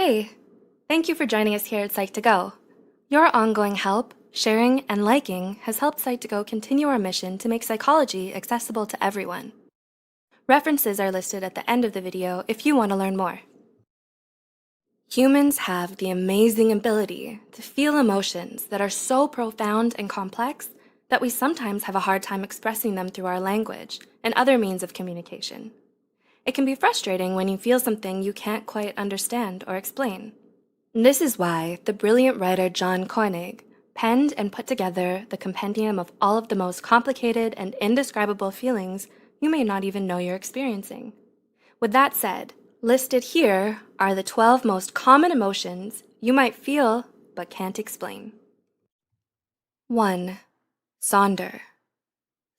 Hey, thank you for joining us here at Psych2Go. Your ongoing help, sharing, and liking has helped Psych2Go continue our mission to make psychology accessible to everyone. References are listed at the end of the video if you want to learn more. Humans have the amazing ability to feel emotions that are so profound and complex that we sometimes have a hard time expressing them through our language and other means of communication. It can be frustrating when you feel something you can't quite understand or explain. This is why the brilliant writer John Koenig penned and put together the compendium of all of the most complicated and indescribable feelings you may not even know you're experiencing. With that said, listed here are the 12 most common emotions you might feel but can't explain. 1. Sonder.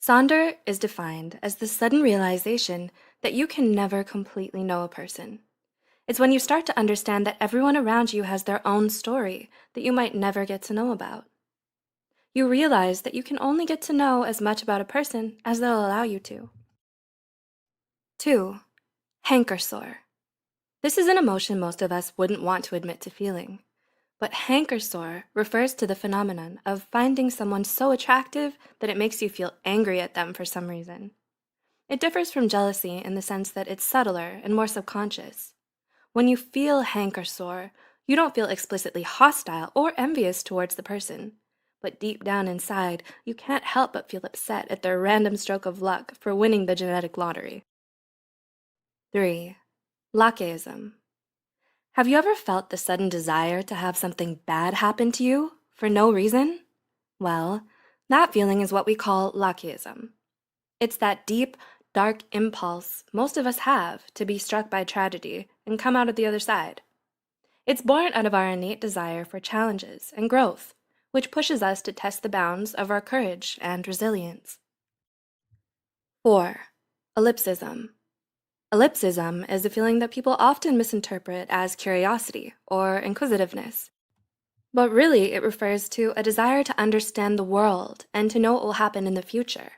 Sonder is defined as the sudden realization that you can never completely know a person. It's when you start to understand that everyone around you has their own story that you might never get to know about. You realize that you can only get to know as much about a person as they'll allow you to. 2. Hanker sore. This is an emotion most of us wouldn't want to admit to feeling, but hanker sore refers to the phenomenon of finding someone so attractive that it makes you feel angry at them for some reason. It differs from jealousy in the sense that it's subtler and more subconscious. When you feel hanker sore, you don't feel explicitly hostile or envious towards the person, but deep down inside, you can't help but feel upset at their random stroke of luck for winning the genetic lottery. 3. Lacheism. Have you ever felt the sudden desire to have something bad happen to you for no reason? Well, that feeling is what we call lacheism. It's that deep, dark impulse most of us have to be struck by tragedy and come out of the other side. It's born out of our innate desire for challenges and growth, which pushes us to test the bounds of our courage and resilience. 4. Ellipsism. Ellipsism is a feeling that people often misinterpret as curiosity or inquisitiveness. But really, it refers to a desire to understand the world and to know what will happen in the future.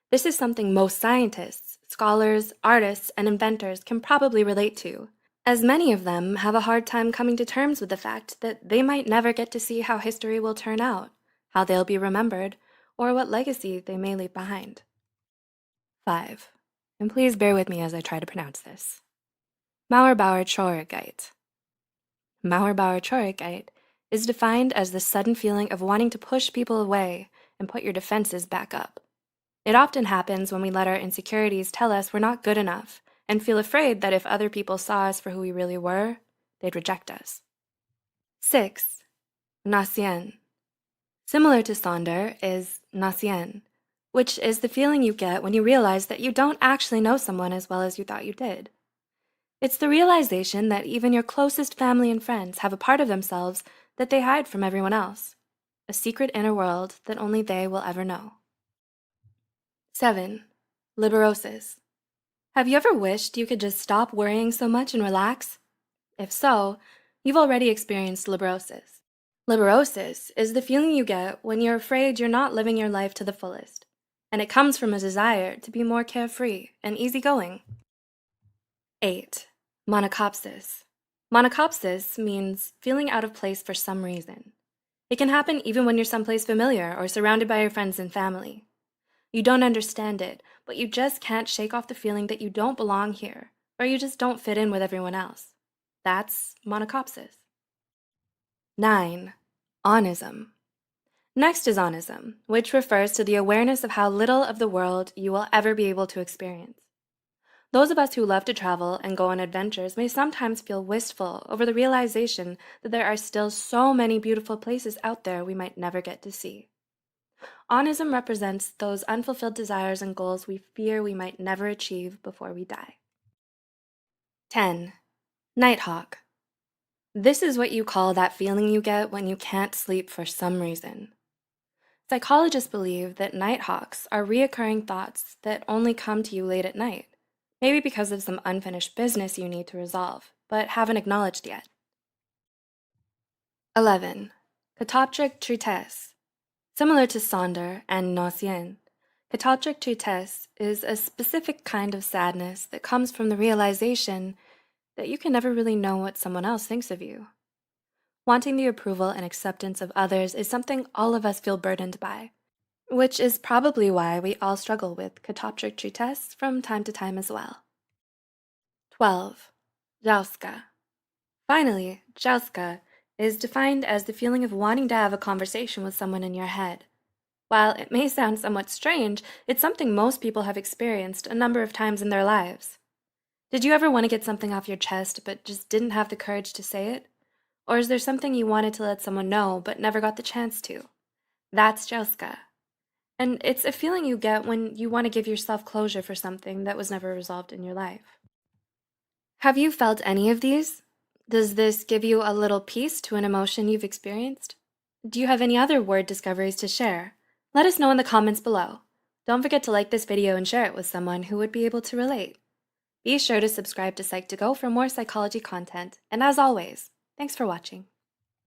This is something most scientists, scholars, artists, and inventors can probably relate to, as many of them have a hard time coming to terms with the fact that they might never get to see how history will turn out, how they'll be remembered, or what legacy they may leave behind. 5. And please bear with me as I try to pronounce this. Mauerbauer-Traurigkeit. Mauerbauer-Traurigkeit is defined as the sudden feeling of wanting to push people away and put your defenses back up. It often happens when we let our insecurities tell us we're not good enough and feel afraid that if other people saw us for who we really were, they'd reject us. 6. Nacien. Similar to Sonder is Nacien, which is the feeling you get when you realize that you don't actually know someone as well as you thought you did. It's the realization that even your closest family and friends have a part of themselves that they hide from everyone else, a secret inner world that only they will ever know. 7. Liberosis. Have you ever wished you could just stop worrying so much and relax? If so, you've already experienced liberosis. Liberosis is the feeling you get when you're afraid you're not living your life to the fullest, and it comes from a desire to be more carefree and easygoing. 8. Monachopsis. Monachopsis means feeling out of place for some reason. It can happen even when you're someplace familiar or surrounded by your friends and family. You don't understand it, but you just can't shake off the feeling that you don't belong here, or you just don't fit in with everyone else. That's monachopsis. 9. Onism. Next is onism, which refers to the awareness of how little of the world you will ever be able to experience. Those of us who love to travel and go on adventures may sometimes feel wistful over the realization that there are still so many beautiful places out there we might never get to see. Onism represents those unfulfilled desires and goals we fear we might never achieve before we die. 10. Nighthawk. This is what you call that feeling you get when you can't sleep for some reason. Psychologists believe that nighthawks are reoccurring thoughts that only come to you late at night, maybe because of some unfinished business you need to resolve, but haven't acknowledged yet. 11. Catoptric tristesse. Similar to Sonder and Nocien, catoptric tristesse is a specific kind of sadness that comes from the realization that you can never really know what someone else thinks of you. Wanting the approval and acceptance of others is something all of us feel burdened by, which is probably why we all struggle with catoptry tests from time to time as well. 12. Jauska. Finally, jauska is defined as the feeling of wanting to have a conversation with someone in your head. While it may sound somewhat strange, it's something most people have experienced a number of times in their lives. Did you ever want to get something off your chest but just didn't have the courage to say it? Or is there something you wanted to let someone know but never got the chance to? That's jauska. And it's a feeling you get when you want to give yourself closure for something that was never resolved in your life. Have you felt any of these? Does this give you a little piece to an emotion you've experienced? Do you have any other word discoveries to share? Let us know in the comments below. Don't forget to like this video and share it with someone who would be able to relate. Be sure to subscribe to Psych2Go for more psychology content, and as always, thanks for watching.